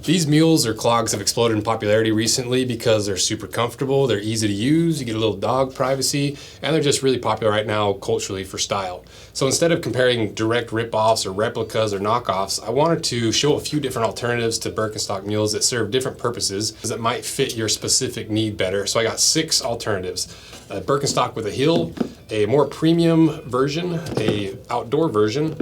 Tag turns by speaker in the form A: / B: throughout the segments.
A: These mules or clogs have exploded in popularity recently because they're super comfortable, they're easy to use, you get a little dog privacy, and they're just really popular right now culturally for style. So instead of comparing direct rip-offs or replicas or knockoffs, I wanted to show a few different alternatives to Birkenstock mules that serve different purposes that might fit your specific need better. So I got 6 alternatives. A Birkenstock with a heel, a more premium version, a outdoor version,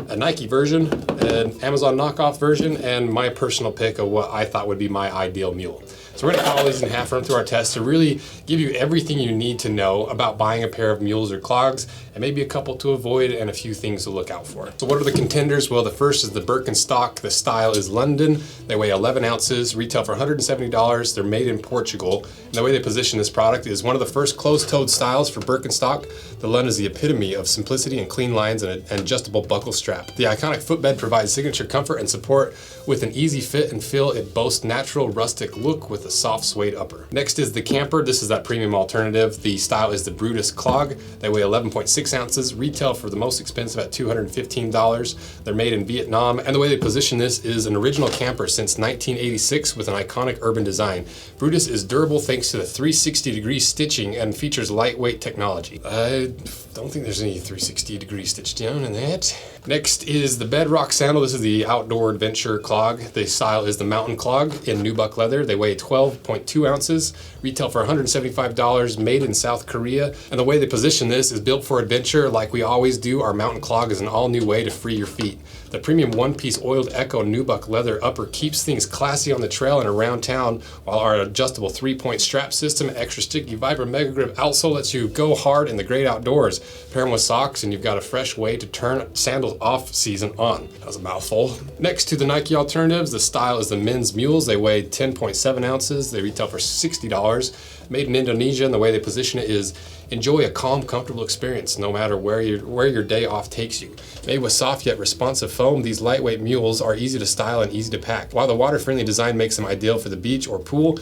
A: a Nike version, an Amazon knockoff version, and my personal pick of what I thought would be my ideal mule. So we're gonna follow these in half, run through our test to really give you everything you need to know about buying a pair of mules or clogs, and maybe a couple to avoid and a few things to look out for. So what are the contenders? Well, the first is the Birkenstock. The style is London. They weigh 11 ounces, retail for $170. They're made in Portugal. And the way they position this product is one of the first closed-toed styles for Birkenstock. The Lund is the epitome of simplicity and clean lines and an adjustable buckle strap. The iconic footbed provides signature comfort and support with an easy fit and feel. It boasts natural rustic look with a soft suede upper. Next is the Camper. This is that premium alternative. The style is the Brutus clog. They weigh 11.6 ounces, retail for the most expensive at $215. They're made in Vietnam, and the way they position this is an original camper since 1986 with an iconic urban design. Brutus is durable thanks to the 360-degree stitching and features lightweight technology. I don't think there's any 360-degree stitch down in that. Next is the Bedrock sandal. This is the outdoor adventure clog. The style is the mountain clog in nubuck leather. They weigh 12.2 ounces, retail for $175, made in South Korea. And the way they position this is built for adventure like we always do. Our mountain clog is an all-new way to free your feet. The premium one-piece oiled Echo nubuck leather upper keeps things classy on the trail and around town, while our adjustable 3-point strap system, extra sticky Vibra Mega Grip outsole lets you go hard in the great outdoors. Pair them with socks and you've got a fresh way to turn sandals off season on. That was a mouthful. Next to the Nike alternatives, the style is the men's mules. They weigh 10.7 ounces. They retail for $60. Made in Indonesia, and the way they position it is enjoy a calm, comfortable experience no matter where your day off takes you. Made with soft yet responsive foam, these lightweight mules are easy to style and easy to pack. While the water-friendly design makes them ideal for the beach or pool,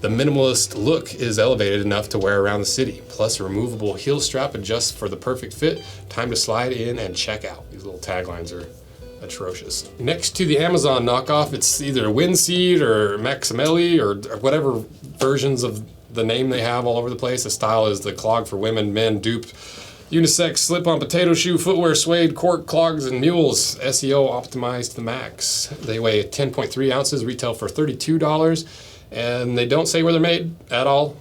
A: the minimalist look is elevated enough to wear around the city. Plus, a removable heel strap adjusts for the perfect fit. Time to slide in and check out. These little taglines are atrocious. Next to the Amazon knockoff, it's either Windseed or Maximelli or whatever versions of the name they have all over the place. The style is the clog for women, men, dupe, unisex, slip-on potato shoe, footwear, suede, cork, clogs, and mules. SEO optimized to the max. They weigh 10.3 ounces, retail for $32. And they don't say where they're made at all.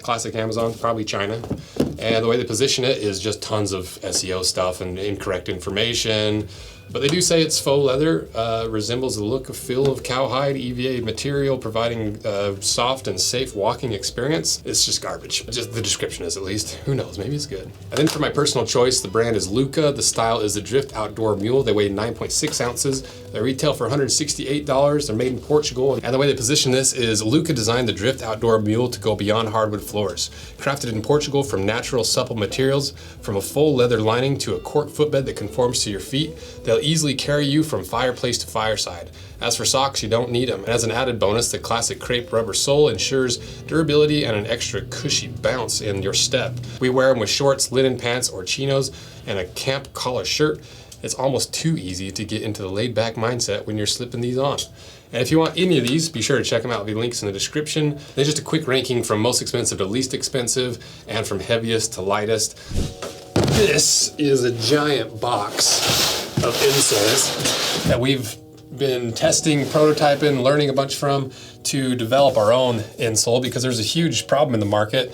A: Classic Amazon, probably China. And the way they position it is just tons of SEO stuff and incorrect information. But they do say it's faux leather, resembles the look and feel of cowhide, EVA material, providing a soft and safe walking experience. It's just garbage. Just the description is, at least. Who knows, maybe it's good. And then for my personal choice, the brand is LUCA. The style is the Drift Outdoor Mule. They weigh 9.6 ounces. They retail for $168. They're made in Portugal. And the way they position this is LUCA designed the Drift Outdoor Mule to go beyond hardwood floors. Crafted in Portugal from natural supple materials, from a full leather lining to a cork footbed that conforms to your feet, they'll easily carry you from fireplace to fireside. As for socks, you don't need them. And as an added bonus, the classic crepe rubber sole ensures durability and an extra cushy bounce in your step. We wear them with shorts, linen pants, or chinos, and a camp collar shirt. It's almost too easy to get into the laid-back mindset when you're slipping these on. And if you want any of ththese, be sure to check them out. The links in the description. There's just a quick ranking from most expensive to least expensive, and from heaviest to lightest. This is a giant box of insoles that we've been testing, prototyping, learning a bunch from to develop our own insole, because there's a huge problem in the market,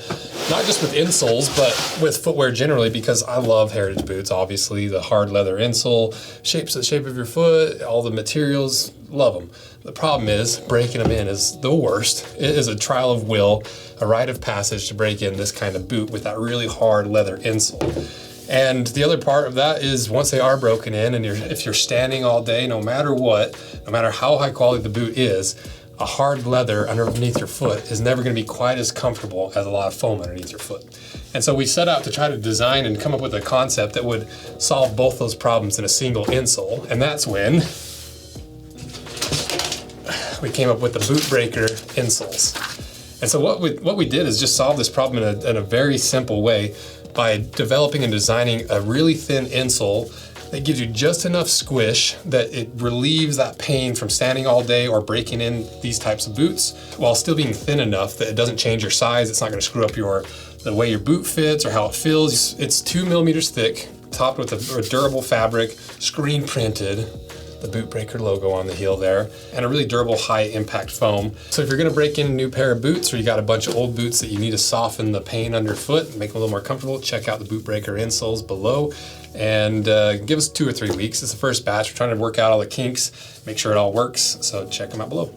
A: not just with insoles, but with footwear generally, because I love heritage boots, obviously, the hard leather insole, shapes the shape of your foot, all the materials, love them. The problem is breaking them in is the worst. It is a trial of will, a rite of passage to break in this kind of boot with that really hard leather insole. And the other part of that is once they are broken in, and if you're standing all day, no matter what, no matter how high quality the boot is, a hard leather underneath your foot is never going to be quite as comfortable as a lot of foam underneath your foot. And so we set out to try to design and come up with a concept that would solve both those problems in a single insole. And that's when we came up with the boot breaker insoles. And so what we did is just solve this problem in a very simple way by developing and designing a really thin insole that gives you just enough squish that it relieves that pain from standing all day or breaking in these types of boots, while still being thin enough that it doesn't change your size. It's not going to screw up the way your boot fits or how it feels. It's 2 millimeters thick, topped with a durable fabric, screen printed, the Boot Breaker logo on the heel there, and a really durable high impact foam. So if you're gonna break in a new pair of boots, or you got a bunch of old boots that you need to soften the pain underfoot, make them a little more comfortable, check out the Boot Breaker insoles below, and give us 2 or 3 weeks. It's the first batch. We're trying to work out all the kinks, make sure it all works, so check them out below.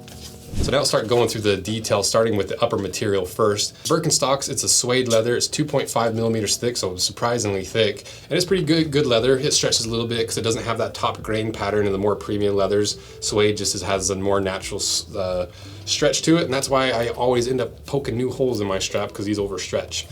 A: So now I'll start going through the details, starting with the upper material first. Birkenstocks, it's a suede leather. It's 2.5 millimeters thick, so surprisingly thick. And it's pretty good leather. It stretches a little bit because it doesn't have that top grain pattern in the more premium leathers. Suede just has a more natural stretch to it, and that's why I always end up poking new holes in my strap because these overstretch.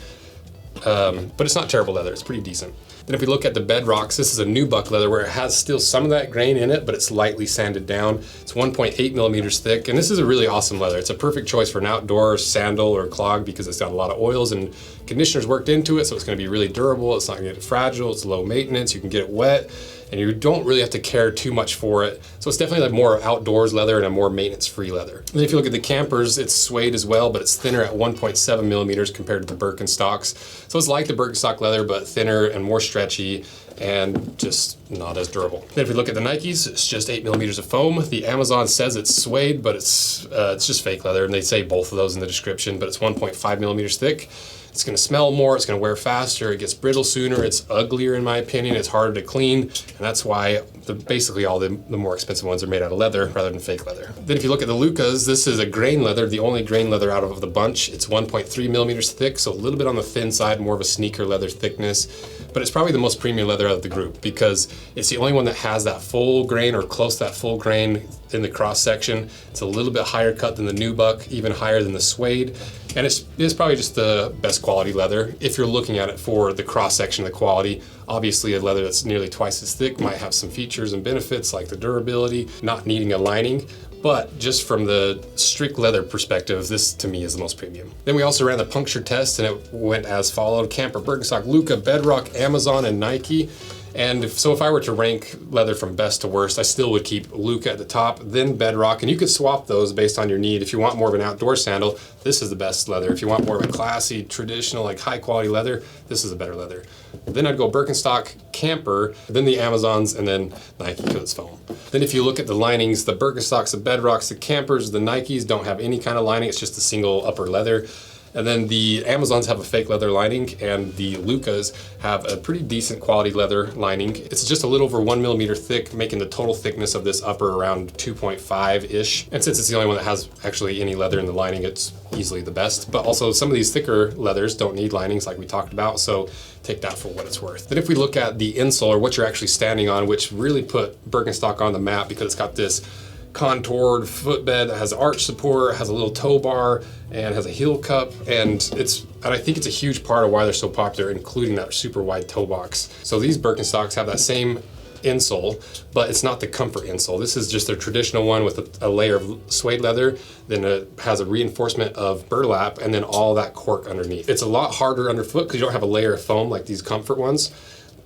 A: But it's not terrible leather, it's pretty decent. Then if we look at the Bedrocks, this is a nubuck leather where it has still some of that grain in it, but it's lightly sanded down. It's 1.8 millimeters thick, and this is a really awesome leather. It's a perfect choice for an outdoor sandal or clog because it's got a lot of oils and conditioners worked into it, so it's gonna be really durable. It's not gonna get fragile, it's low maintenance, you can get it wet, and you don't really have to care too much for it. So it's definitely like more outdoors leather and a more maintenance-free leather. And if you look at the campers, it's suede as well, but it's thinner at 1.7 millimeters compared to the Birkenstocks. So it's like the Birkenstock leather, but thinner and more stretchy and just not as durable. Then if we look at the Nikes, it's just 8 millimeters of foam. The Amazon says it's suede, but it's just fake leather, and they say both of those in the description, but it's 1.5 millimeters thick. It's gonna smell more, it's gonna wear faster, it gets brittle sooner, it's uglier in my opinion, it's harder to clean, and that's why basically all the more expensive ones are made out of leather rather than fake leather. Then if you look at the LUCAs, this is a grain leather, the only grain leather out of the bunch. It's 1.3 millimeters thick, so a little bit on the thin side, more of a sneaker leather thickness, but it's probably the most premium leather out of the group because it's the only one that has that full grain or close to that full grain in the cross section. It's a little bit higher cut than the nubuck, even higher than the suede, and it's probably just the best quality leather if you're looking at it for the cross section of the quality. Obviously a leather that's nearly twice as thick might have some features and benefits like the durability, not needing a lining, but just from the strict leather perspective, this to me is the most premium. Then we also ran the puncture test and it went as followed: Camper, Birkenstock, LUCA, Bedrock, Amazon, and Nike. And if I were to rank leather from best to worst, I still would keep LUCA at the top, then Bedrock, and you could swap those based on your need. If you want more of an outdoor sandal, this is the best leather. If you want more of a classy, traditional, like high quality leather, this is a better leather. Then I'd go Birkenstock, Camper, then the Amazons, and then Nike because it's foam. Then if you look at the linings, the Birkenstocks, the Bedrocks, the Campers, the Nikes don't have any kind of lining, it's just a single upper leather. And then the Amazons have a fake leather lining, and the LUCAs have a pretty decent quality leather lining. It's just a little over 1 millimeter thick, making the total thickness of this upper around 2.5-ish. And since it's the only one that has actually any leather in the lining, it's easily the best. But also some of these thicker leathers don't need linings like we talked about, so take that for what it's worth. Then if we look at the insole, or what you're actually standing on, which really put Birkenstock on the map because it's got this contoured footbed that has arch support, has a little toe bar, and has a heel cup, and I think it's a huge part of why they're so popular, including that super wide toe box. So these Birkenstocks have that same insole, but it's not the comfort insole. This is just their traditional one with a layer of suede leather, then it has a reinforcement of burlap, and then all that cork underneath. It's a lot harder underfoot because you don't have a layer of foam like these comfort ones,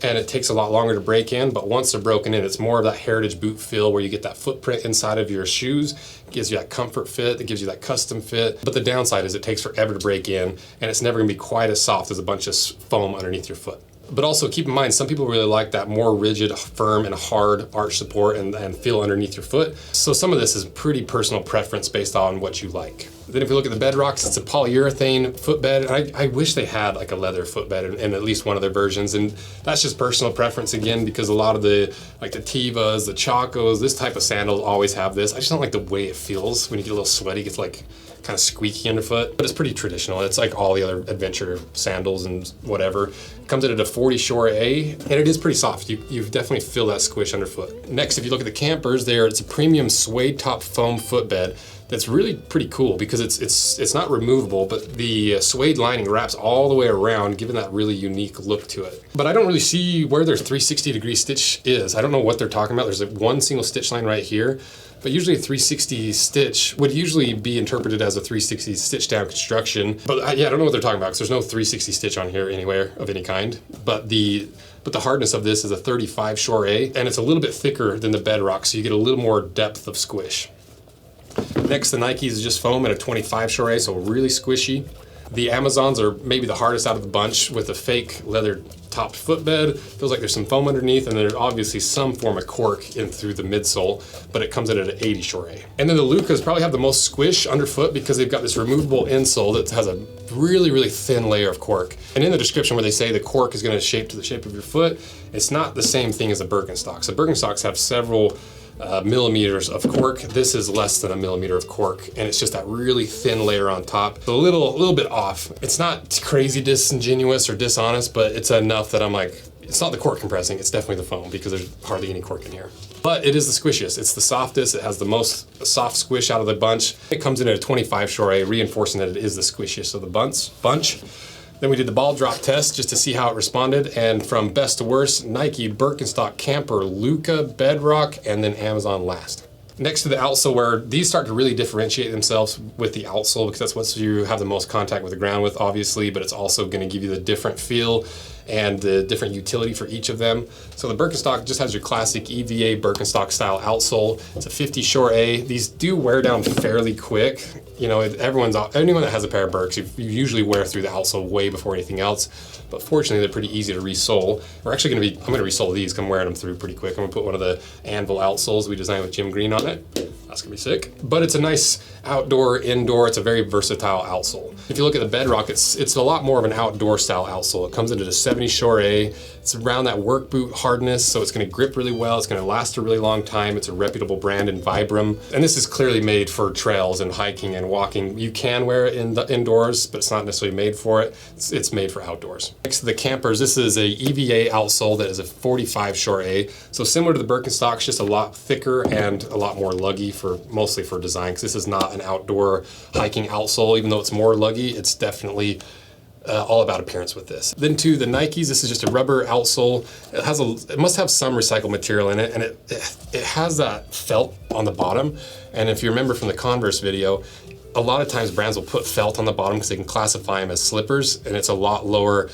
A: and it takes a lot longer to break in, but once they're broken in, it's more of that heritage boot feel where you get that footprint inside of your shoes. It gives you that comfort fit, it gives you that custom fit, but the downside is it takes forever to break in, and it's never gonna be quite as soft as a bunch of foam underneath your foot. But also keep in mind, some people really like that more rigid, firm, and hard arch support and feel underneath your foot. So some of this is pretty personal preference based on what you like. Then if you look at the Bedrocks, it's a polyurethane footbed. And I wish they had like a leather footbed in at least one of their versions. And that's just personal preference again, because a lot of the Tevas, the Chacos, this type of sandals always have this. I just don't like the way it feels when you get a little sweaty. It gets like kind of squeaky underfoot, but it's pretty traditional. It's like all the other adventure sandals and whatever. It comes in at a 40 Shore A, and it is pretty soft. You definitely feel that squish underfoot. Next, if you look at the Campers, it's a premium suede top foam footbed that's really pretty cool because it's not removable, but the suede lining wraps all the way around, giving that really unique look to it. But I don't really see where their 360-degree stitch is. I don't know what they're talking about. There's one single stitch line right here, but usually a 360 stitch would usually be interpreted as a 360 stitch down construction. But I don't know what they're talking about because there's no 360 stitch on here anywhere of any kind. But the but the hardness of this is a 35 Shore A, and it's a little bit thicker than the Bedrock, so you get a little more depth of squish. Next, the Nikes is just foam at a 25 Shore A, so really squishy. The Amazons are maybe the hardest out of the bunch with a fake leather topped footbed. Feels like there's some foam underneath, and there's obviously some form of cork in through the midsole, but it comes in at an 80 Shore A. And then the LUCAs probably have the most squish underfoot because they've got this removable insole that has a really, really thin layer of cork. And in the description where they say the cork is going to shape to the shape of your foot, it's not the same thing as the Birkenstocks. The Birkenstocks have several millimeters of cork. This is less than a millimeter of cork, and it's just that really thin layer on top. A little bit off. It's not crazy disingenuous or dishonest, but it's enough that I'm like, it's not the cork compressing, it's definitely the foam because there's hardly any cork in here. But it is the squishiest. It's the softest. It has the most soft squish out of the bunch. It comes in at a 25 Shore A, reinforcing that it is the squishiest of the bunch. Then we did the ball drop test just to see how it responded, and from best to worst, Nike, Birkenstock, Camper, LUCA, Bedrock, and then Amazon last. Next to the outsole, where these start to really differentiate themselves with the outsole because that's what you have the most contact with the ground with, obviously, but it's also going to give you the different feel and the different utility for each of them. So the Birkenstock just has your classic EVA Birkenstock style outsole. It's a 50 Shore A. These do wear down fairly quick. You know, anyone that has a pair of Birks, you usually wear through the outsole way before anything else. But fortunately, they're pretty easy to resole. I'm gonna resole these, 'cause I'm wearing them through pretty quick. I'm gonna put one of the Anvil outsoles we designed with Jim Green on it. That's gonna be sick. But it's a nice outdoor, indoor, it's a very versatile outsole. If you look at the Bedrock, it's a lot more of an outdoor style outsole. It comes into the 70 Shore A. It's around that work boot hardness, so it's gonna grip really well. It's gonna last a really long time. It's a reputable brand in Vibram. And this is clearly made for trails and hiking and walking. You can wear it indoors, but it's not necessarily made for it. It's made for outdoors. Next to the Campers, this is a EVA outsole that is a 45 Shore A. So similar to the Birkenstocks, just a lot thicker and a lot more luggy, mostly for design, because this is not an outdoor hiking outsole. Even though it's more luggy, it's definitely all about appearance with this. Then to the Nikes, this is just a rubber outsole. It must have some recycled material in it, and it has that felt on the bottom. And if you remember from the Converse video, a lot of times brands will put felt on the bottom because they can classify them as slippers, and it's a lot lower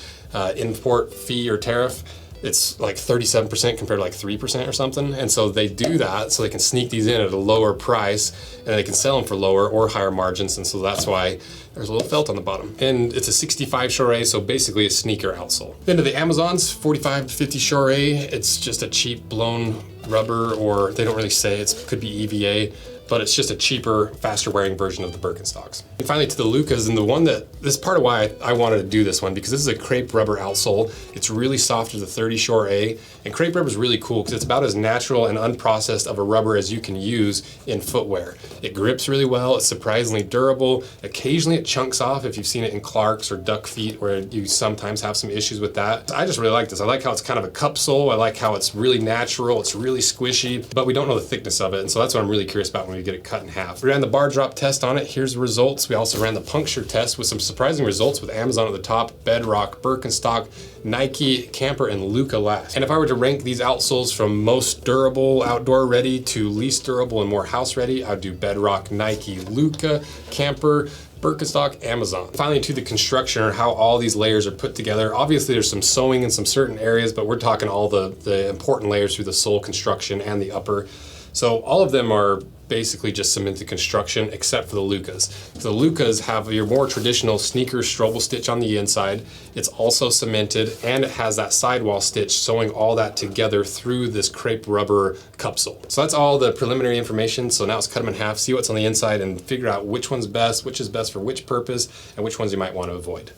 A: import fee or tariff. It's like 37% compared to like 3% or something. And so they do that so they can sneak these in at a lower price, and they can sell them for lower or higher margins. And so that's why there's a little felt on the bottom. And it's a 65 Shore A, so basically a sneaker outsole. Then to the Amazons, 45 to 50 Shore A. It's just a cheap blown rubber, or they don't really say, it could be EVA, but it's just a cheaper, faster wearing version of the Birkenstocks. And finally to the LUCAs, and this is part of why I wanted to do this one, because this is a crepe rubber outsole. It's really soft as a 30 Shore A, and crepe rubber is really cool because it's about as natural and unprocessed of a rubber as you can use in footwear. It grips really well, it's surprisingly durable. Occasionally it chunks off if you've seen it in Clarks or duck feet, where you sometimes have some issues with that. I just really like this. I like how it's kind of a cup sole. I like how it's really natural, it's really squishy, but we don't know the thickness of it, and so that's what I'm really curious about when we get it cut in half. We ran the bar drop test on it. Here's the results. We also ran the puncture test with some surprising results with Amazon at the top, Bedrock, Birkenstock, Nike, Camper, and LUCA last. And if I were to rank these outsoles from most durable, outdoor ready to least durable and more house ready, I'd do Bedrock, Nike, LUCA, Camper, Birkenstock, Amazon. Finally, to the construction, or how all these layers are put together. Obviously there's some sewing in some certain areas, but we're talking all the important layers through the sole construction and the upper. So all of them are basically just cemented construction, except for the LUCAs. The LUCAs have your more traditional sneaker strobel stitch on the inside. It's also cemented, and it has that sidewall stitch sewing all that together through this crepe rubber cup sole. So that's all the preliminary information. So now let's cut them in half, see what's on the inside, and figure out which one's best, which is best for which purpose, and which ones you might want to avoid.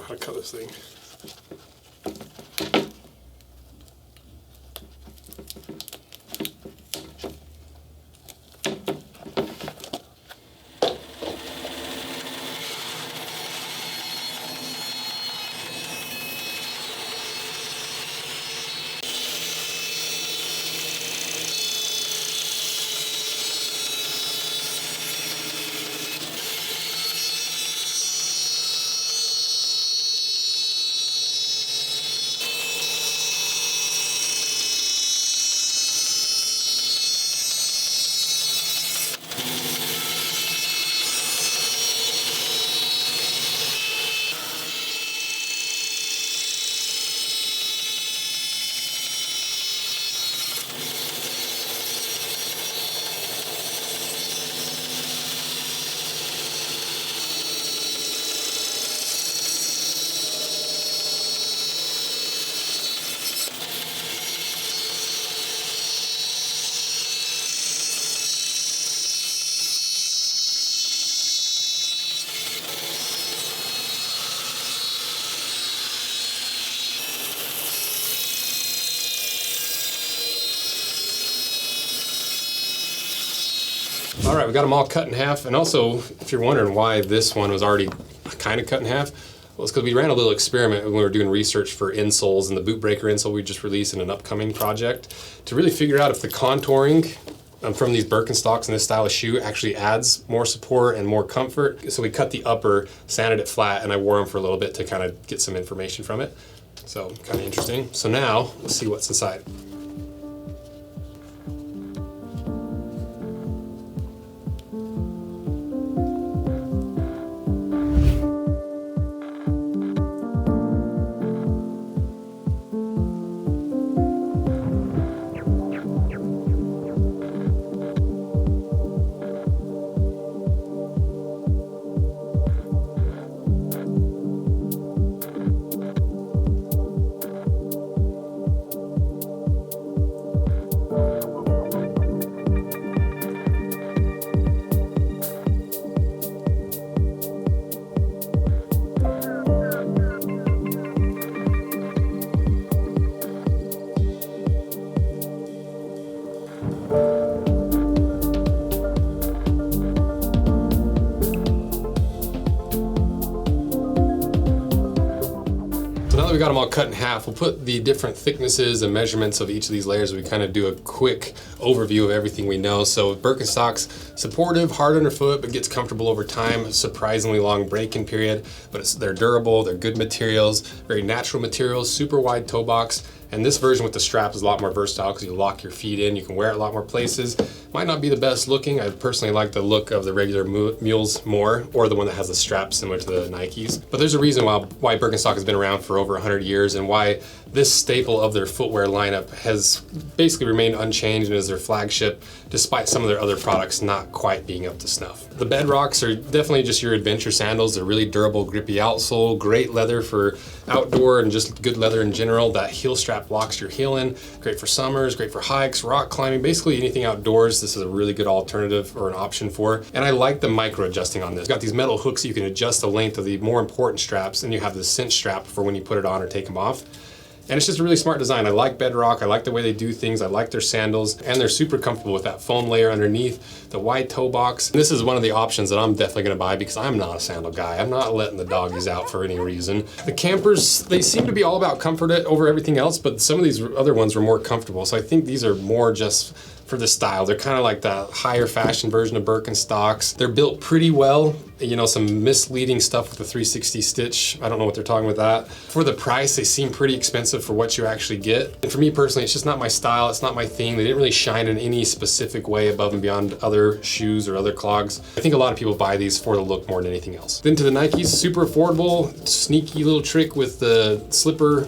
A: how to cut this thing. All right, we got them all cut in half. And also, if you're wondering why this one was already kind of cut in half, well, it's because we ran a little experiment when we were doing research for insoles and the boot breaker insole we just released in an upcoming project to really figure out if the contouring from these Birkenstocks and this style of shoe actually adds more support and more comfort. So we cut the upper, sanded it flat, and I wore them for a little bit to kind of get some information from it. So kind of interesting. So now let's see what's inside. Now that we got them all cut in half, we'll put the different thicknesses and measurements of each of these layers. We kind of do a quick overview of everything we know. So Birkenstocks, supportive, hard underfoot, but gets comfortable over time. Surprisingly long break-in period, but they're durable, they're good materials, very natural materials, super wide toe box. And this version with the strap is a lot more versatile because you lock your feet in, you can wear it a lot more places. Might not be the best looking. I personally like the look of the regular mules more, or the one that has the strap similar to the Nikes. But there's a reason why Birkenstock has been around for over 100 years and why this staple of their footwear lineup has basically remained unchanged and is their flagship, despite some of their other products not quite being up to snuff. The Bedrocks are definitely just your adventure sandals. They're really durable, grippy outsole, great leather for outdoor and just good leather in general. That heel strap locks your heel in. Great for summers, great for hikes, rock climbing, basically anything outdoors. This is a really good alternative or an option for. And I like the micro adjusting on this. You've got these metal hooks that you can adjust the length of the more important straps, and you have the cinch strap for when you put it on or take them off. And it's just a really smart design. I like Bedrock, I like the way they do things, I like their sandals, and they're super comfortable with that foam layer underneath, the wide toe box. And this is one of the options that I'm definitely gonna buy because I'm not a sandal guy. I'm not letting the doggies out for any reason. The campers, they seem to be all about comfort over everything else, but some of these other ones were more comfortable. So I think these are more just for the style. They're kind of like the higher fashion version of Birkenstocks. They're built pretty well. You know, some misleading stuff with the 360 stitch. I don't know what they're talking with that. For the price, they seem pretty expensive for what you actually get. And for me personally, it's just not my style. It's not my thing. They didn't really shine in any specific way above and beyond other shoes or other clogs. I think a lot of people buy these for the look more than anything else. Then to the Nikes, super affordable, sneaky little trick with the slipper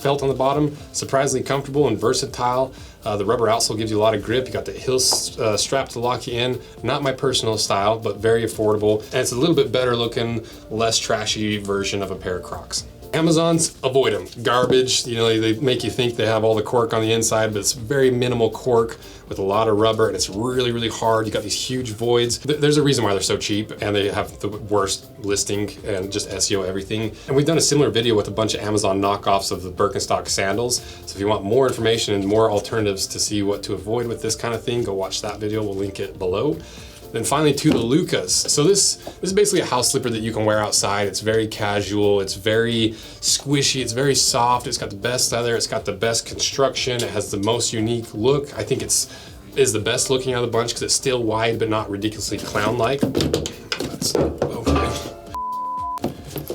A: felt on the bottom, surprisingly comfortable and versatile. The rubber outsole gives you a lot of grip. You got the heel strap to lock you in. Not my personal style, but very affordable. And it's a little bit better looking, less trashy version of a pair of Crocs. Amazons, avoid them. Garbage, you know, they make you think they have all the cork on the inside, but it's very minimal cork with a lot of rubber, and it's really, really hard. You got these huge voids. There's a reason why they're so cheap, and they have the worst listing and just SEO everything. And we've done a similar video with a bunch of Amazon knockoffs of the Birkenstock sandals. So if you want more information and more alternatives to see what to avoid with this kind of thing, go watch that video. We'll link it below. Then finally to the LUCAs. So this is basically a house slipper that you can wear outside. It's very casual, it's very squishy, it's very soft, it's got the best leather, it's got the best construction, it has the most unique look. I think is the best looking out of the bunch because it's still wide but not ridiculously clown-like. That's okay.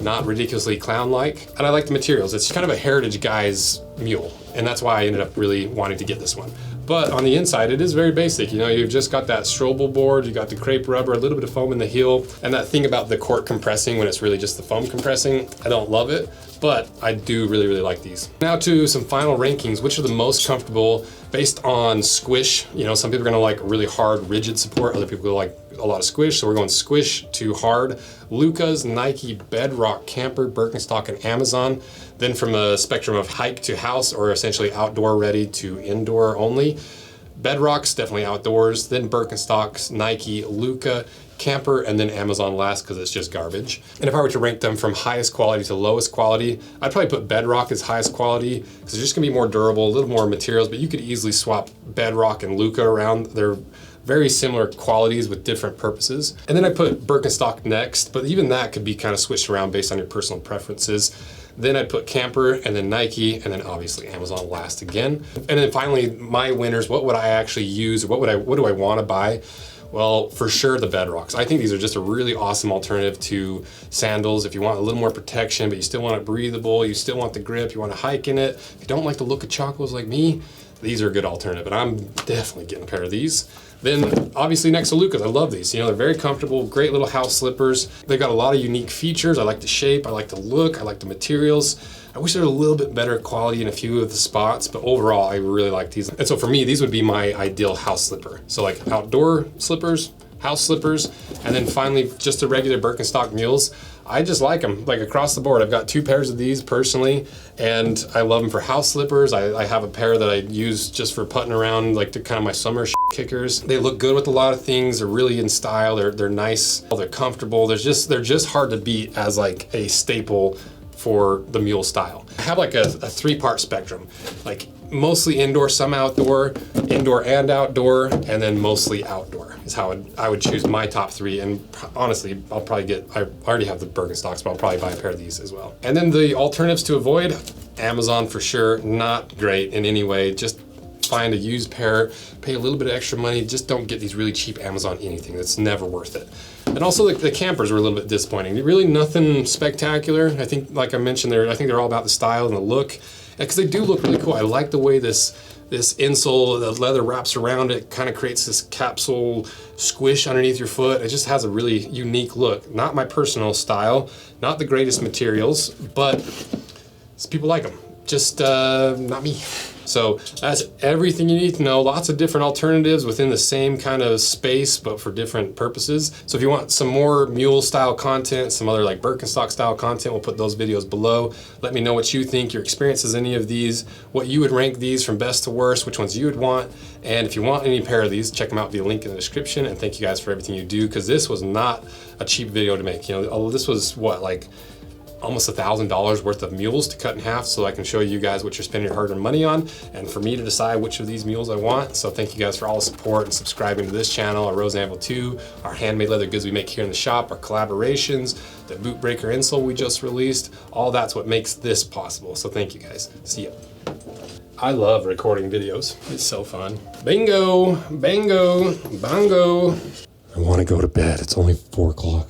A: Not ridiculously clown-like. And I like the materials. It's kind of a heritage guy's mule, and that's why I ended up really wanting to get this one. But on the inside, it is very basic. You know, you've just got that Strobel board, you got the crepe rubber, a little bit of foam in the heel, and that thing about the cork compressing when it's really just the foam compressing, I don't love it, but I do really, really like these. Now to some final rankings, which are the most comfortable based on squish. You know, some people are gonna like really hard, rigid support, other people like a lot of squish, so we're going squish to hard. LUCA's, Nike, Bedrock, Camper, Birkenstock, and Amazon. Then from a spectrum of hike to house, or essentially outdoor ready to indoor only. Bedrock's definitely outdoors, then Birkenstocks, Nike, LUCA, Camper, and then Amazon last because it's just garbage. And if I were to rank them from highest quality to lowest quality, I'd probably put Bedrock as highest quality because it's just gonna be more durable, a little more materials, but you could easily swap Bedrock and LUCA around. They're very similar qualities with different purposes. And then I put Birkenstock next, but even that could be kind of switched around based on your personal preferences. Then I'd put Camper, and then Nike, and then obviously Amazon last again. And then finally, my winners, what would I actually use? What do I want to buy? Well, for sure the Bedrocks. I think these are just a really awesome alternative to sandals. If you want a little more protection, but you still want it breathable, you still want the grip, you want to hike in it. If you don't like the look of chocolates like me, these are a good alternative, and I'm definitely getting a pair of these. Then obviously next to LUCA's, I love these. You know, they're very comfortable, great little house slippers. They've got a lot of unique features. I like the shape, I like the look, I like the materials. I wish they were a little bit better quality in a few of the spots, but overall I really like these. And so for me, these would be my ideal house slipper. So like outdoor slippers, house slippers, and then finally just the regular Birkenstock mules. I just like them, like across the board. I've got 2 pairs of these personally, and I love them for house slippers. I have a pair that I use just for putting around, like to kind of my summer kickers. They look good with a lot of things. They're really in style. They're nice. They're comfortable. They're just hard to beat as like a staple for the mule style. I have like a 3-part spectrum, like mostly indoor, some outdoor, indoor and outdoor, and then mostly outdoor is how I would choose my top 3. And honestly, I'll probably I already have the Birkenstocks, but I'll probably buy a pair of these as well. And then the alternatives to avoid, Amazon for sure, not great in any way. Just find a used pair, pay a little bit of extra money, just don't get these really cheap Amazon anything. That's never worth it. And also the campers were a little bit disappointing. Really nothing spectacular. I think, like I mentioned, I think they're all about the style and the look, because they do look really cool. I like the way this insole, the leather wraps around it, kind of creates this capsule squish underneath your foot. It just has a really unique look. Not my personal style, not the greatest materials, but people like them. Just not me. So that's everything you need to know. Lots of different alternatives within the same kind of space, but for different purposes. So if you want some more mule style content, some other like Birkenstock style content, we'll put those videos below. Let me know what you think, your experiences, any of these, what you would rank these from best to worst, which ones you would want. And if you want any pair of these, check them out via link in the description. And thank you guys for everything you do, because this was not a cheap video to make. You know, this was what, like almost $1,000 worth of mules to cut in half, so I can show you guys what you're spending your hard-earned money on, and for me to decide which of these mules I want. So thank you guys for all the support and subscribing to this channel, our Rose Anvil 2, our handmade leather goods we make here in the shop, our collaborations, the boot breaker insole we just released. All that's what makes this possible. So thank you guys. See ya. I love recording videos. It's so fun. Bingo, bango, bongo. I want to go to bed. It's only 4 o'clock.